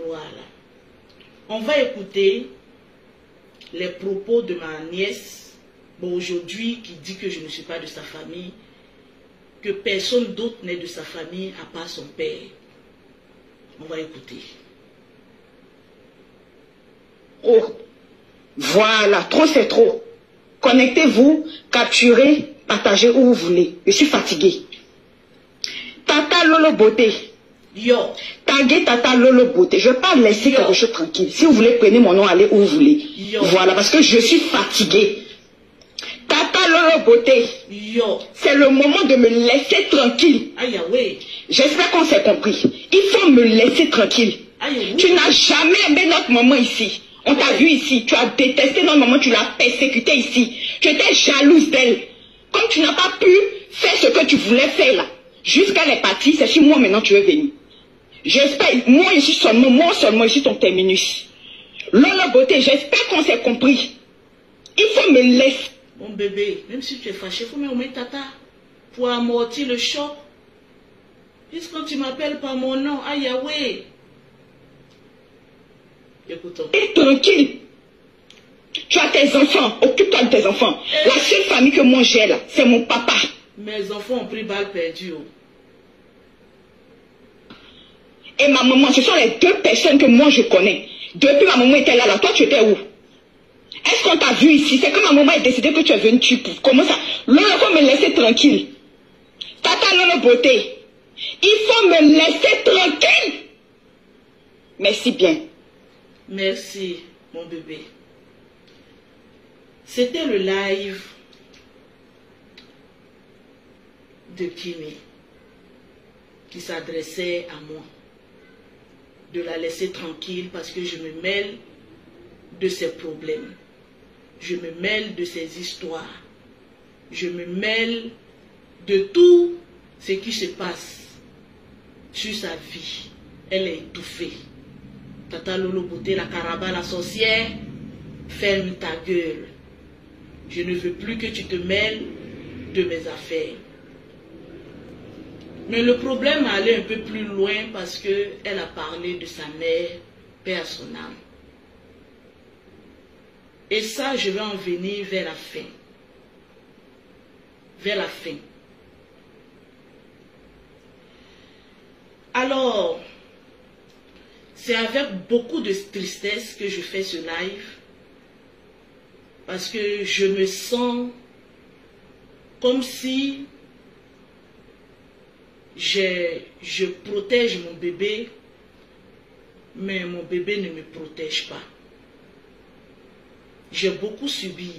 Voilà. On va écouter les propos de ma nièce, bon, aujourd'hui, qui dit que je ne suis pas de sa famille, que personne d'autre n'est de sa famille à part son père. On va écouter. Oh, voilà, trop c'est trop. Connectez-vous, capturez, partagez où vous voulez. Je suis fatiguée. Tata Lolo Beauté. Yo. Taguez Tata Lolo Beauté. Je ne vais pas laisser quelque chose tranquille. Si vous voulez, prenez mon nom, allez où vous voulez. Yo. Voilà, parce que je suis fatiguée. Tata Lolo Beauté. Yo. C'est le moment de me laisser tranquille. Aïe, oui. J'espère qu'on s'est compris. Il faut me laisser tranquille. Aïe, oui. Tu n'as jamais aimé notre maman ici. On t'a vu ici. Tu as détesté notre maman. Tu l'as persécutée ici. Tu étais jalouse d'elle. Comme tu n'as pas pu faire ce que tu voulais faire là. Jusqu'à elle est partie. C'est sur moi maintenant tu es venu. J'espère. Moi seulement ici ton terminus. Lolo Beauté, j'espère qu'on s'est compris. Il faut me laisser. Mon bébé, même si tu es fâché, il faut me remettre tata. Pour amortir le choc. Puisque tu m'appelles par mon nom, aïe Yahweh. Écoutons. Et tranquille. Tu as tes enfants. Occupe-toi de tes enfants. La seule famille que moi j'ai là, c'est mon papa. Mes enfants ont pris balle perdue. Et ma maman, ce sont les deux personnes que moi je connais. Depuis ma maman était là, toi tu étais où? Est-ce qu'on t'a vu ici? C'est que ma maman a décidé que tu es venu, comment ça? Lolo, il faut me laisser tranquille. Tata Lolo Beauté, il faut me laisser tranquille. Merci bien. Merci, mon bébé. C'était le live de Kimi qui s'adressait à moi. De la laisser tranquille parce que je me mêle de ses problèmes. Je me mêle de ses histoires. Je me mêle de tout ce qui se passe sur sa vie. Elle est étouffée. Tata Lolo Beauté, la caraba, la sorcière, ferme ta gueule. Je ne veux plus que tu te mêles de mes affaires. Mais le problème allait un peu plus loin parce qu'elle a parlé de sa mère, paix à son âme. Et ça, je vais en venir vers la fin. Vers la fin. Alors, c'est avec beaucoup de tristesse que je fais ce live. Parce que je me sens comme si je protège mon bébé, mais mon bébé ne me protège pas. J'ai beaucoup subi.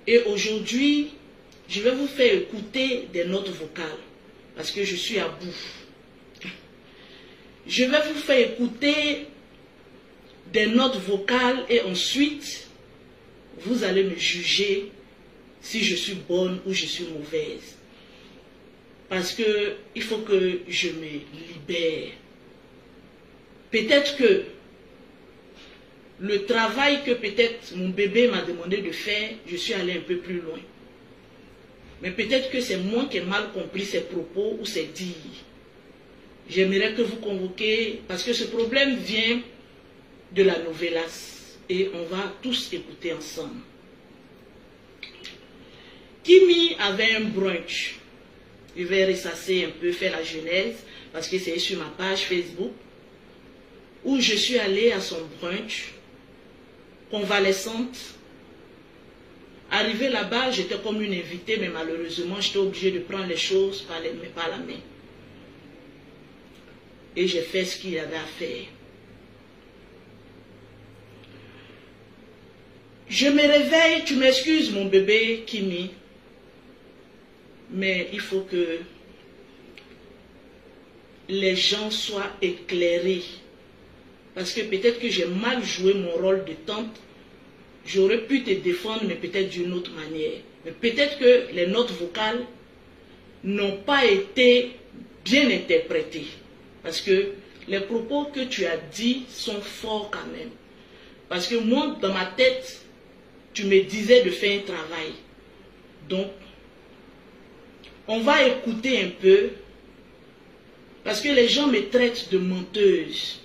Et aujourd'hui, je vais vous faire écouter des notes vocales, parce que je suis à bout. Je vais vous faire écouter des notes vocales et ensuite, vous allez me juger si je suis bonne ou je suis mauvaise. Parce que il faut que je me libère. Peut-être que le travail que peut-être mon bébé m'a demandé de faire, je suis allée un peu plus loin. Mais peut-être que c'est moi qui ai mal compris ses propos ou ses dires. J'aimerais que vous convoquiez, parce que ce problème vient de la novelas. Et on va tous écouter ensemble. Kimi avait un brunch. Je vais ressasser un peu, faire la genèse, parce que c'est sur ma page Facebook, où je suis allée à son brunch, convalescente. Arrivée là-bas, j'étais comme une invitée, mais malheureusement, j'étais obligée de prendre les choses par la main. Et j'ai fait ce qu'il y avait à faire. Je me réveille, tu m'excuses mon bébé Kimi, mais il faut que les gens soient éclairés. Parce que peut-être que j'ai mal joué mon rôle de tante. J'aurais pu te défendre, mais peut-être d'une autre manière. Mais peut-être que les notes vocales n'ont pas été bien interprétées. Parce que les propos que tu as dit sont forts quand même. Parce que moi, dans ma tête, tu me disais de faire un travail. Donc, on va écouter un peu. Parce que les gens me traitent de menteuse.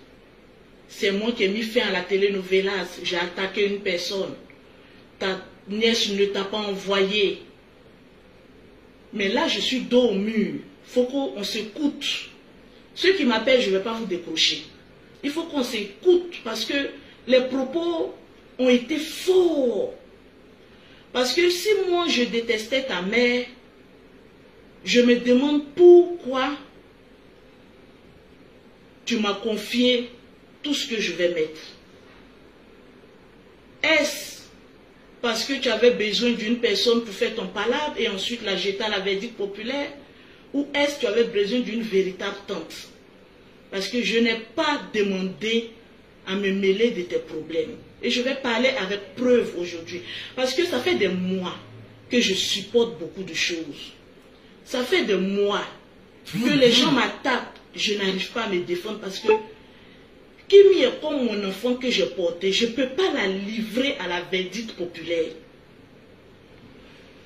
c'est moi qui ai mis fin à la telenovelas, j'ai attaqué une personne, ta nièce ne t'a pas envoyé. Mais là, je suis dos au mur. Il faut qu'on s'écoute. Ceux qui m'appellent, je ne vais pas vous décrocher. Il faut qu'on s'écoute parce que les propos ont été forts. Parce que si moi, je détestais ta mère, je me demande pourquoi tu m'as confié tout ce que je vais mettre. Est-ce parce que tu avais besoin d'une personne pour faire ton palabre et ensuite la jeter à la verdict populaire? Ou est-ce que tu avais besoin d'une véritable tante? Parce que je n'ai pas demandé à me mêler de tes problèmes. Et je vais parler avec preuve aujourd'hui. Parce que ça fait des mois que je supporte beaucoup de choses. Ça fait des mois que les gens m'attaquent. Je n'arrive pas à me défendre parce que Kimi est comme mon enfant que j'ai porté. Je ne peux pas la livrer à la verdict populaire.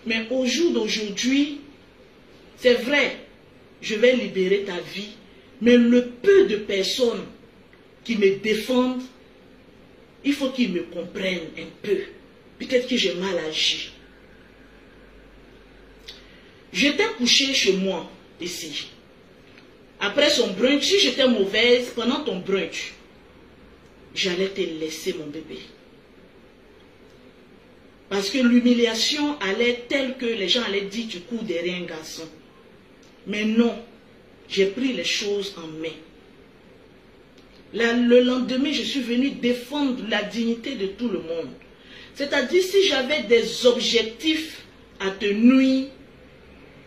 Mais au jour d'aujourd'hui, c'est vrai, je vais libérer ta vie. Mais le peu de personnes qui me défendent, il faut qu'ils me comprennent un peu. Peut-être que j'ai mal agi. J'étais couchée chez moi, ici. Après son brunch, si j'étais mauvaise, pendant ton brunch, j'allais te laisser mon bébé. Parce que l'humiliation allait telle que les gens allaient dire tu cours derrière un garçon. Mais non, j'ai pris les choses en main. Le lendemain, je suis venue défendre la dignité de tout le monde. C'est-à-dire, si j'avais des objectifs à te nuire,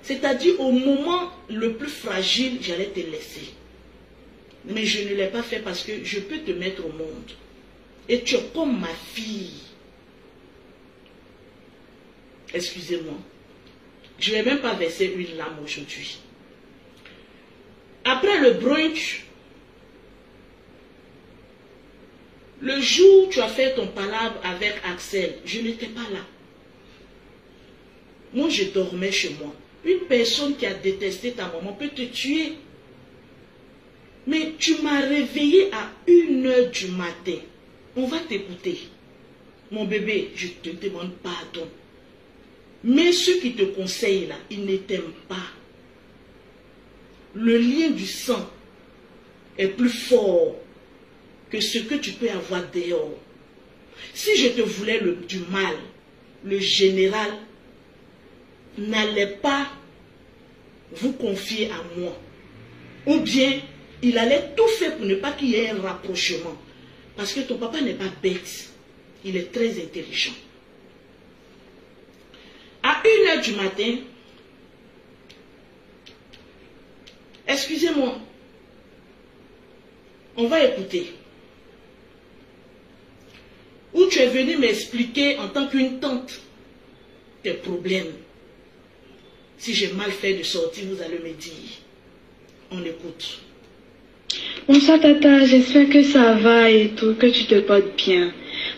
c'est-à-dire au moment le plus fragile, j'allais te laisser. Mais je ne l'ai pas fait parce que je peux te mettre au monde. Et tu es comme ma fille. Excusez-moi. Je ne vais même pas verser une larme aujourd'hui. Après le brunch, le jour où tu as fait ton palabre avec Axel, je n'étais pas là. Moi, je dormais chez moi. Une personne qui a détesté ta maman peut te tuer. Mais tu m'as réveillé à 1h du matin. On va t'écouter. Mon bébé, je te demande pardon. Mais ceux qui te conseillent là, ils ne t'aiment pas. Le lien du sang est plus fort que ce que tu peux avoir dehors. Si je te voulais du mal, le général n'allait pas vous confier à moi. Ou bien, il allait tout faire pour ne pas qu'il y ait un rapprochement. Parce que ton papa n'est pas bête. Il est très intelligent. À 1h du matin, excusez-moi, on va écouter. Où tu es venu m'expliquer en tant qu'une tante tes problèmes. Si j'ai mal fait de sortir, vous allez me dire. On écoute. Bonsoir Tata, j'espère que ça va et tout, que tu te portes bien.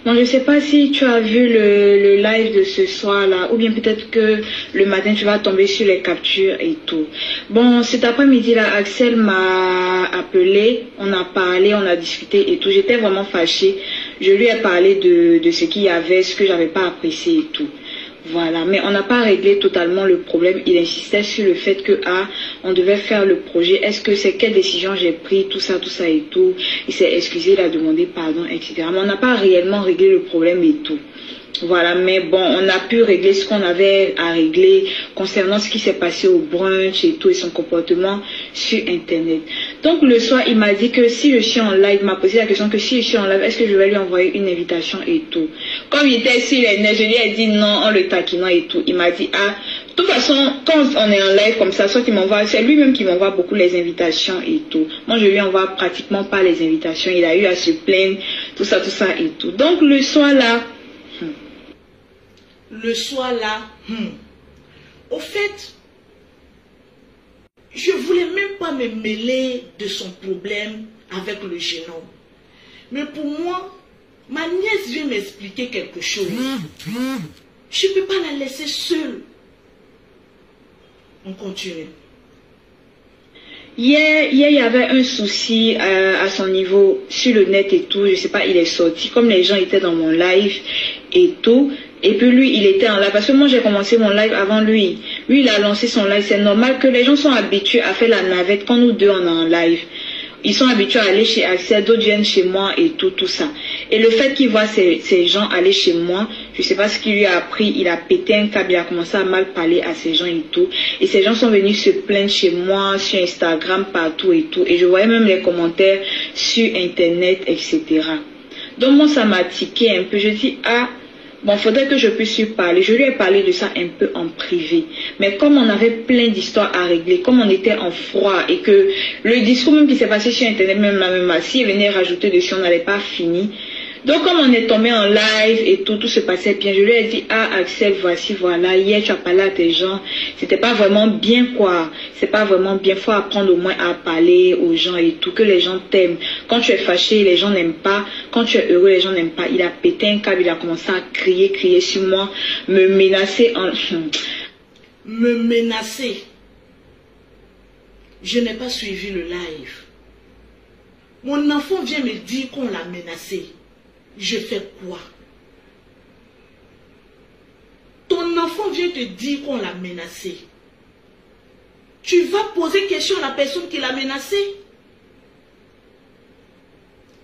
Bon, je ne sais pas si tu as vu le live de ce soir là, ou bien peut-être que le matin tu vas tomber sur les captures et tout. Bon, cet après-midi là, Axel m'a appelé, on a parlé, on a discuté et tout. J'étais vraiment fâchée. Je lui ai parlé de ce qu'il y avait, ce que j'avais pas apprécié et tout. Voilà, mais on n'a pas réglé totalement le problème. Il insistait sur le fait que on devait faire le projet. Est-ce que c'est quelle décision j'ai pris, tout ça et tout. Il s'est excusé, il a demandé pardon, etc. Mais on n'a pas réellement réglé le problème et tout. Voilà, mais bon, on a pu régler ce qu'on avait à régler concernant ce qui s'est passé au brunch et tout, et son comportement sur Internet. Donc le soir, il m'a dit que si je suis en live, il m'a posé la question que si je suis en live, est-ce que je vais lui envoyer une invitation et tout. Comme il était sur les nerfs, je lui ai dit non en le taquinant et tout. Il m'a dit, de toute façon, quand on est en live comme ça, soit il m'envoie, c'est lui-même qui m'envoie beaucoup les invitations et tout. Moi, je lui envoie pratiquement pas les invitations. Il a eu à se plaindre, tout ça et tout. Donc le soir là, au fait, je ne voulais même pas me mêler de son problème avec le jeune homme. Mais pour moi, ma nièce vient m'expliquer quelque chose. Je ne peux pas la laisser seule. On continue. Hier, il y avait un souci à son niveau sur le net et tout. Je sais pas, il est sorti. Comme les gens étaient dans mon live et tout. Et puis lui, il était en live. Parce que moi, j'ai commencé mon live avant lui. Lui, il a lancé son live. C'est normal que les gens sont habitués à faire la navette quand nous deux, on est en live. Ils sont habitués à aller chez Axel, d'autres viennent chez moi et tout ça. Et le fait qu'il voit ces gens aller chez moi, je sais pas ce qu'il lui a appris, il a pété un câble, il a commencé à mal parler à ces gens et tout. Et ces gens sont venus se plaindre chez moi, sur Instagram, partout et tout. Et je voyais même les commentaires sur Internet, etc. Donc moi, ça m'a tiqué un peu. Je dis, ah, bon, faudrait que je puisse lui parler. Je lui ai parlé de ça un peu en privé. Mais comme on avait plein d'histoires à régler, comme on était en froid et que le discours même qui s'est passé sur Internet, même si elle venait rajouter dessus, on n'allait pas finir. Donc comme on est tombé en live et tout se passait bien, je lui ai dit, ah Axel, voici, voilà, hier tu as parlé à tes gens, c'était pas vraiment bien quoi, c'est pas vraiment bien, faut apprendre au moins à parler aux gens et tout, que les gens t'aiment. Quand tu es fâché, les gens n'aiment pas, quand tu es heureux, les gens n'aiment pas. Il a pété un câble, il a commencé à crier sur moi, me menacer en... Me menacer. Je n'ai pas suivi le live. Mon enfant vient me dire qu'on l'a menacé. Je fais quoi? Ton enfant vient te dire qu'on l'a menacé. Tu vas poser question à la personne qui l'a menacé?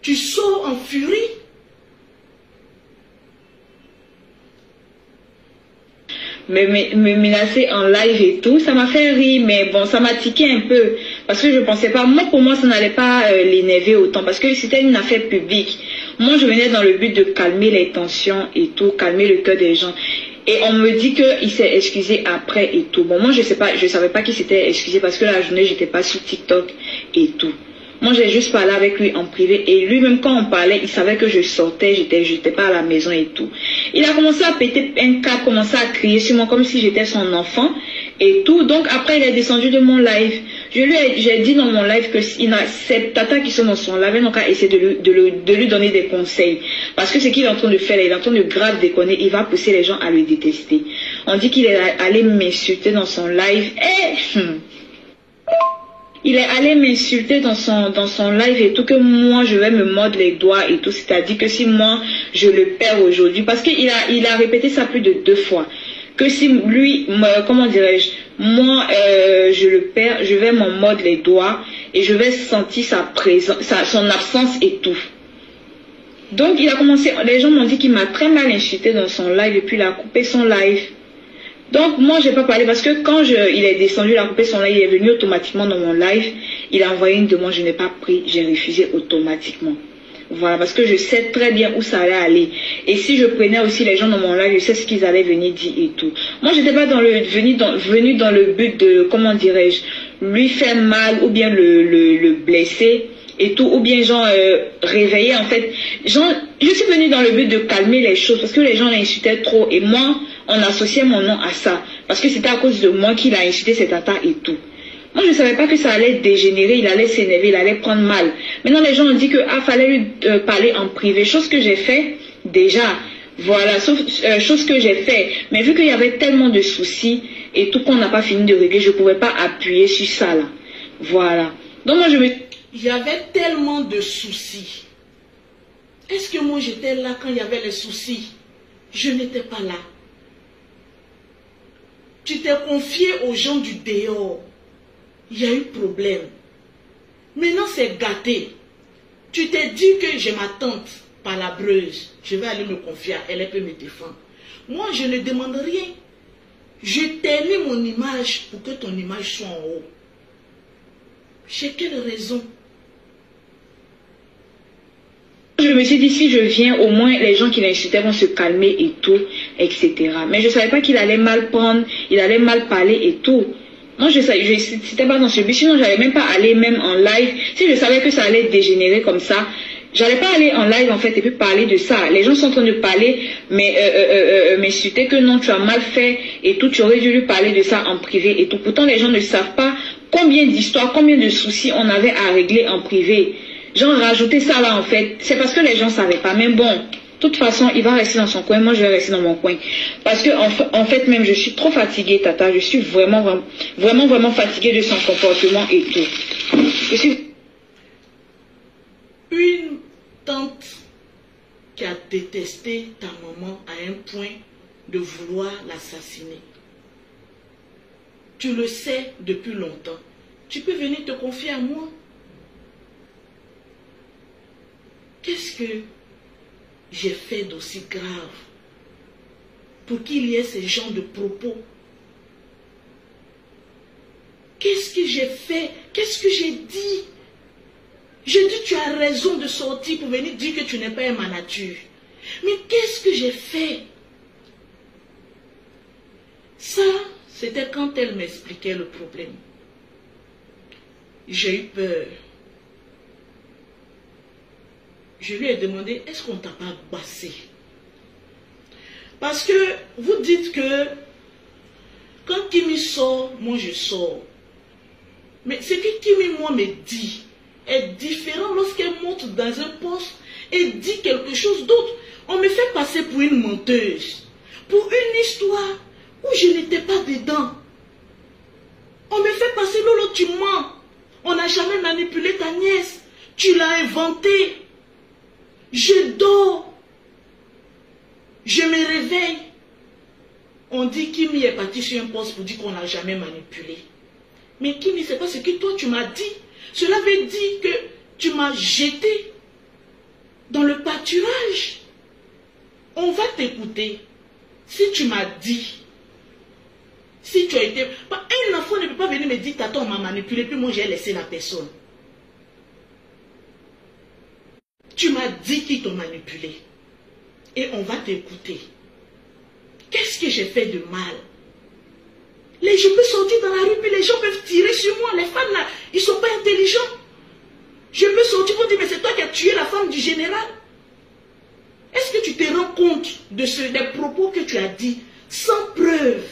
Tu sors en furie? Me menacer en live et tout, ça m'a fait rire, mais bon, ça m'a tiqué un peu, parce que je pensais pas, moi pour moi ça n'allait pas l'énerver autant, parce que c'était une affaire publique. Moi je venais dans le but de calmer les tensions et tout, calmer le cœur des gens. Et on me dit qu'il s'est excusé après et tout. Bon, moi je sais pas, je savais pas qu'il s'était excusé parce que la journée j'étais pas sur TikTok et tout. Moi j'ai juste parlé avec lui en privé et lui-même quand on parlait, il savait que je sortais, j'étais pas à la maison et tout. Il a commencé à péter un câble, commencé à crier sur moi comme si j'étais son enfant et tout. Donc après il est descendu de mon live. J'ai dit dans mon live que c'est Tata qui sont dans son live, donc à essayer de lui donner des conseils. Parce que ce qu'il est en train de faire, il est en train de grave déconner, il va pousser les gens à le détester. On dit qu'il est allé m'insulter dans son live. Il est allé m'insulter dans son live et tout, que moi je vais me mordre les doigts et tout. C'est-à-dire que si moi je le perds aujourd'hui, parce qu'il a répété ça plus de 2 fois. Que si lui, comment dirais-je, moi je le perds, je vais m'en mordre les doigts et je vais sentir sa présence, son absence et tout. Donc il a commencé, les gens m'ont dit qu'il m'a très mal insulté dans son live et puis il a coupé son live. Donc moi j'ai pas parlé parce que quand il est descendu, il a coupé son live, il est venu automatiquement dans mon live, il a envoyé une demande, je n'ai pas pris, j'ai refusé automatiquement. Voilà, parce que je sais très bien où ça allait aller. Et si je prenais aussi les gens dans mon live, je sais ce qu'ils allaient venir dire et tout. Moi, j'étais pas venu dans le but de, comment dirais-je, lui faire mal ou bien le blesser et tout, ou bien genre réveiller en fait. Genre, je suis venue dans le but de calmer les choses parce que les gens l'insultaient trop et moi, on associait mon nom à ça. Parce que c'était à cause de moi qu'il a insulté cet attaque et tout. Moi, je ne savais pas que ça allait dégénérer, il allait s'énerver, il allait prendre mal. Maintenant, les gens ont dit que fallait lui parler en privé, chose que j'ai fait déjà. Voilà, chose que j'ai fait. Mais vu qu'il y avait tellement de soucis et tout qu'on n'a pas fini de régler, je ne pouvais pas appuyer sur ça là. Voilà. Donc moi, il y avait tellement de soucis. Est-ce que moi, j'étais là quand il y avait les soucis? Je n'étais pas là. Tu t'es confié aux gens du dehors. Il y a eu problème. Maintenant, c'est gâté. Tu t'es dit que j'ai ma tante palabreuse. Je vais aller me confier à elle, elle peut me défendre. Moi, je ne demande rien. Je t'ai mis mon image pour que ton image soit en haut. J'ai quelle raison? Je me suis dit, si je viens, au moins les gens qui l'insultaient vont se calmer et tout, etc. Mais je ne savais pas qu'il allait mal prendre, il allait mal parler et tout. Moi, c'était pas dans ce but, sinon j'allais même pas aller même en live. Si je savais que ça allait dégénérer comme ça, j'allais pas aller en live en fait et puis parler de ça. Les gens sont en train de parler, mais m'insulter que non, tu as mal fait et tout, tu aurais dû lui parler de ça en privé et tout. Pourtant, les gens ne savent pas combien d'histoires, combien de soucis on avait à régler en privé. Genre, rajouter ça là en fait, c'est parce que les gens savaient pas. Mais bon, toute façon, il va rester dans son coin, moi je vais rester dans mon coin. Parce que en fait même, je suis trop fatiguée, Tata. Je suis vraiment fatiguée de son comportement et tout. Je suis... Une tante qui a détesté ta maman à un point de vouloir l'assassiner. Tu le sais depuis longtemps. Tu peux venir te confier à moi. Qu'est-ce que j'ai fait d'aussi grave pour qu'il y ait ce genre de propos? Qu'est-ce que j'ai fait? Qu'est-ce que j'ai dit? J'ai dit tu as raison de sortir pour venir dire que tu n'es pas ma nature. Mais qu'est-ce que j'ai fait? Ça, c'était quand elle m'expliquait le problème. J'ai eu peur. Je lui ai demandé, est-ce qu'on t'a pas bassé? Parce que vous dites que quand Kimi sort, moi je sors. Mais ce que Kimi, moi, me dit est différent lorsqu'elle monte dans un poste et dit quelque chose d'autre. On me fait passer pour une menteuse, pour une histoire où je n'étais pas dedans. On me fait passer, Lolo, tu mens. On n'a jamais manipulé ta nièce. Tu l'as inventée. Je dors. Je me réveille. On dit Kimi est parti sur un poste pour dire qu'on n'a jamais manipulé. Mais Kimi, c'est pas ce que toi tu m'as dit. Cela veut dire que tu m'as jeté dans le pâturage. On va t'écouter. Si tu m'as dit, si tu as été... Un enfant ne peut pas venir me dire, tata, on m'a manipulé, puis moi j'ai laissé la personne. Tu m'as dit qu'ils t'ont manipulé. Et on va t'écouter. Qu'est-ce que j'ai fait de mal? Je peux sortir dans la rue, puis les gens peuvent tirer sur moi. Les femmes là, ils ne sont pas intelligents. Je peux sortir pour dire, mais c'est toi qui as tué la femme du général. Est-ce que tu te rends compte de des propos que tu as dit sans preuve?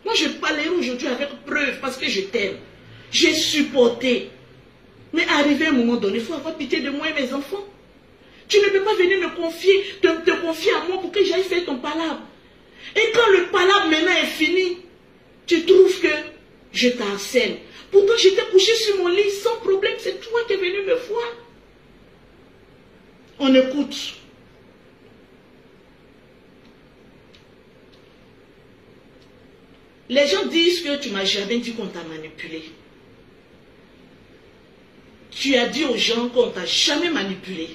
Moi, je parlerai aujourd'hui avec preuve parce que je t'aime. J'ai supporté. Mais arrivé à un moment donné, il faut avoir pitié de moi et mes enfants. Tu ne peux pas venir me confier, te confier à moi pour que j'aille faire ton palabre. Et quand le palabre maintenant est fini, tu trouves que je t'harcèle. Pourtant, j'étais couché sur mon lit sans problème. C'est toi qui es venu me voir. On écoute. Les gens disent que tu m'as jamais dit qu'on t'a manipulé. Tu as dit aux gens qu'on t'a jamais manipulé.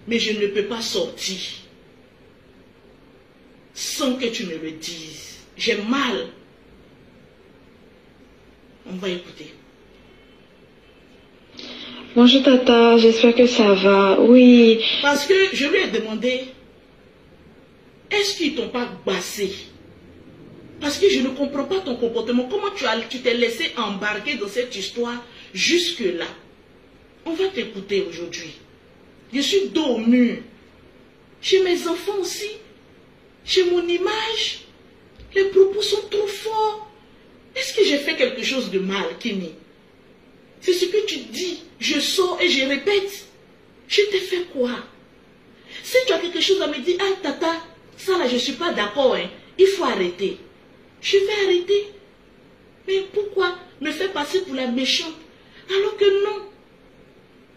Mais je ne peux pas sortir sans que tu me le dises. J'ai mal. On va écouter. Bonjour Tata, j'espère que ça va. Oui. Parce que je lui ai demandé, est-ce qu'ils t'ont pas bassé? Parce que je ne comprends pas ton comportement. Comment tu t'es laissé embarquer dans cette histoire jusque-là? On va t'écouter aujourd'hui. Je suis dos au mur. Chez mes enfants aussi. Chez mon image. Les propos sont trop forts. Est-ce que j'ai fait quelque chose de mal, Kimi? C'est ce que tu dis. Je sors et je répète. Je t'ai fait quoi? Si tu as quelque chose à me dire, ah tata, ça là je ne suis pas d'accord, hein. Il faut arrêter. Je vais arrêter. Mais pourquoi me faire passer pour la méchante? Alors que non.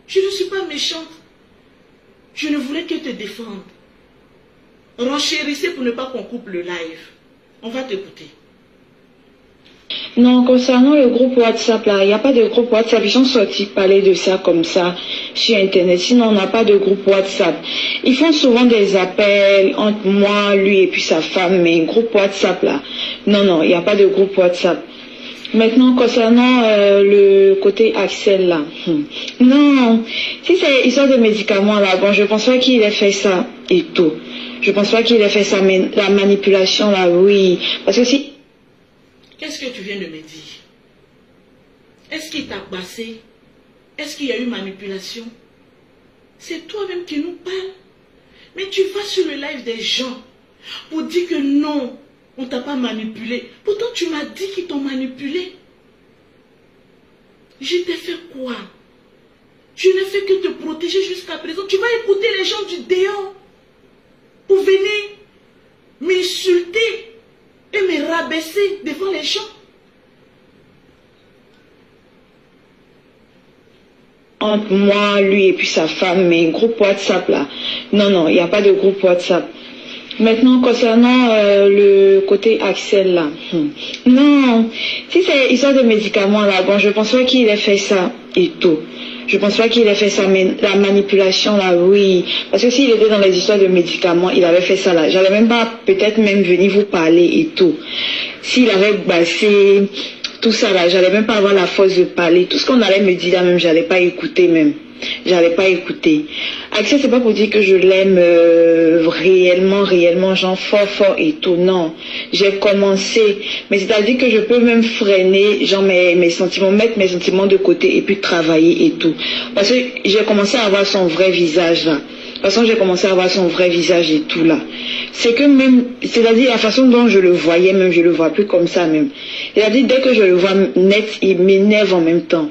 Je ne suis pas méchante. Je ne voulais que te défendre. Renchérissez pour ne pas qu'on coupe le live. On va t'écouter. Non, concernant le groupe WhatsApp, là, il n'y a pas de groupe WhatsApp. Ils sont sortis parler de ça comme ça sur Internet. Sinon, on n'a pas de groupe WhatsApp. Ils font souvent des appels entre moi, lui et puis sa femme. Mais groupe WhatsApp, là, non, il n'y a pas de groupe WhatsApp. Maintenant, concernant le côté Axel, là, non, si c'est histoire de médicaments, là, bon, je pense pas qu'il ait fait ça et tout. Je pense pas qu'il ait fait ça, mais la manipulation, là, oui. Parce que si... Qu'est-ce que tu viens de me dire? Est-ce qu'il t'a bassé? Est-ce qu'il y a eu manipulation? C'est toi-même qui nous parles. Mais tu vas sur le live des gens pour dire que non, on ne t'a pas manipulé. Pourtant, tu m'as dit qu'ils t'ont manipulé. Je t'ai fait quoi? Je n'ai fait que te protéger jusqu'à présent. Tu vas écouter les gens du dehors pour venir m'insulter et me rabaisser devant les gens. Entre moi, lui et puis sa femme, mais groupe WhatsApp là. Non, il n'y a pas de groupe WhatsApp. Maintenant, concernant le côté Axel là. Non, si c'est histoire de médicaments là, bon, je pense pas qu'il ait fait ça et tout. Je pense pas qu'il ait fait ça, mais la manipulation là, oui. Parce que s'il était dans les histoires de médicaments, il avait fait ça là. J'allais même pas peut-être même venir vous parler et tout. S'il avait bassé tout ça là, j'allais même pas avoir la force de parler. Tout ce qu'on allait me dire là même, j'allais pas écouter même. J'allais pas écouter. Axel, c'est pas pour dire que je l'aime réellement, genre fort et tout. Non, j'ai commencé. Mais c'est-à-dire que je peux même freiner, genre mes sentiments, mettre mes sentiments de côté et puis travailler et tout. Parce que j'ai commencé à avoir son vrai visage là. De toute façon, j'ai commencé à avoir son vrai visage et tout là. C'est que même, c'est-à-dire la façon dont je le voyais même, je le vois plus comme ça même. C'est-à-dire dès que je le vois net, il m'énerve en même temps.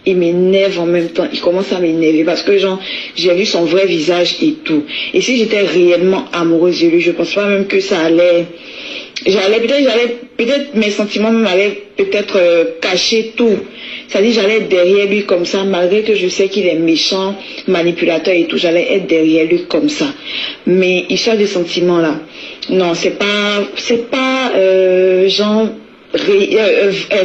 Il m'énerve en même temps, il commence à m'énerver parce que genre j'ai vu son vrai visage et tout. Et si j'étais réellement amoureuse de lui, je pense pas même que ça allait, peut-être mes sentiments même allaient peut-être cacher tout. C'est-à-dire j'allais être derrière lui comme ça, malgré que je sais qu'il est méchant, manipulateur et tout, j'allais être derrière lui comme ça. Mais histoire de sentiments là, non, c'est pas genre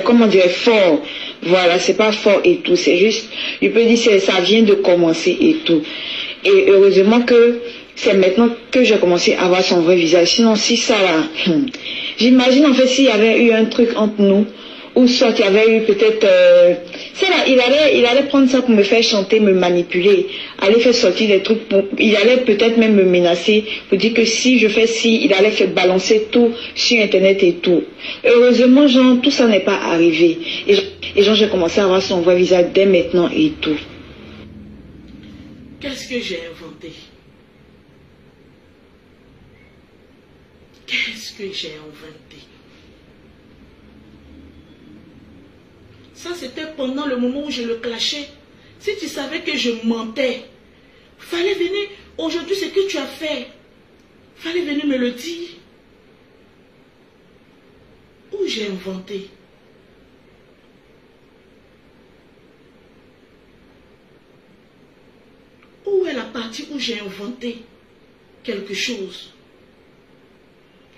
comment dire, fort. Voilà, c'est pas fort et tout, c'est juste, je peux dire ça vient de commencer et tout. Et heureusement que c'est maintenant que j'ai commencé à voir son vrai visage. Sinon, si ça là, j'imagine en fait s'il y avait eu un truc entre nous, ou soit il y avait eu peut-être, ça là, il allait prendre ça pour me faire chanter, me manipuler, aller faire sortir des trucs, il allait peut-être même me menacer, pour dire que si je fais ci, il allait faire balancer tout sur internet et tout. Heureusement, genre, tout ça n'est pas arrivé. Et genre, j'ai commencé à voir son vrai visage dès maintenant et tout. Qu'est-ce que j'ai inventé? Qu'est-ce que j'ai inventé? Ça, c'était pendant le moment où je le clashais. Si tu savais que je mentais, fallait venir. Aujourd'hui, ce que tu as fait, fallait venir me le dire. Où j'ai inventé? Où est la partie où j'ai inventé quelque chose?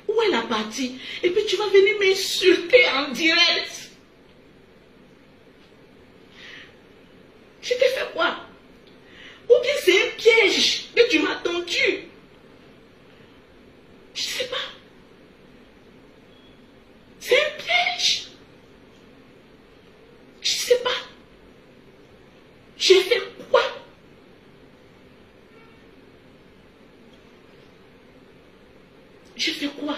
Où est la partie? Et puis tu vas venir m'insulter en direct. Je t'ai fait quoi? Ou bien c'est un piège que tu m'as tendu? Je ne sais pas. C'est un piège. Je ne sais pas. J'ai fait quoi? J'ai fait quoi?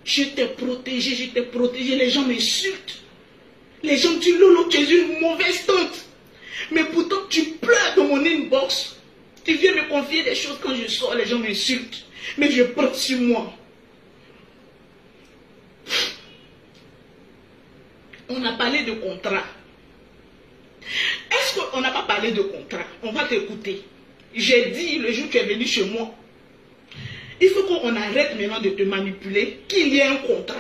Je t'ai protégé, les gens m'insultent. Les gens disent, Lolo, tu es une mauvaise tante. Mais pourtant, tu pleures dans mon inbox. Tu viens me confier des choses quand je sors, les gens m'insultent. Mais je prends sur moi. On a parlé de contrat. Est-ce qu'on n'a pas parlé de contrat? On va t'écouter. J'ai dit le jour où tu es venu chez moi, il faut qu'on arrête maintenant de te manipuler, qu'il y ait un contrat.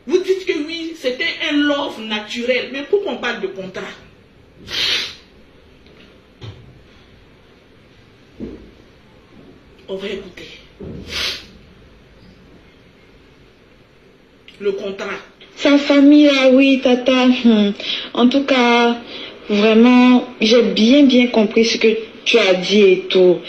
Vous dites que oui, c'était un love naturel, mais pourquoi on parle de contrat? On va écouter. Le contrat. Sa famille là, oui, tata. En tout cas, vraiment, j'ai bien compris ce que tu as dit et tout.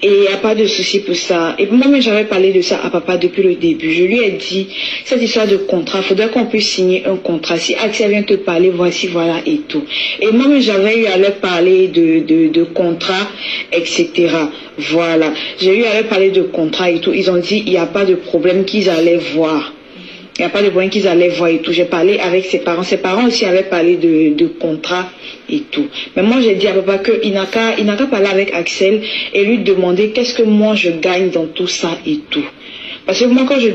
Et il n'y a pas de souci pour ça. Et moi-même, j'avais parlé de ça à papa depuis le début. Je lui ai dit, cette histoire de contrat, il faudrait qu'on puisse signer un contrat. Si Axel vient te parler, voici, voilà et tout. Et moi-même, j'avais eu à leur parler de contrat, etc. Voilà. J'ai eu à leur parler de contrat et tout. Ils ont dit, il n'y a pas de problème qu'ils allaient voir. Il n'y a pas de problème qu'ils allaient voir et tout. J'ai parlé avec ses parents. Ses parents aussi avaient parlé de contrat et tout. Mais moi, j'ai dit à papa qu'il n'a qu'à parler avec Axel et lui demander qu'est-ce que moi je gagne dans tout ça et tout. Parce que moi, quand je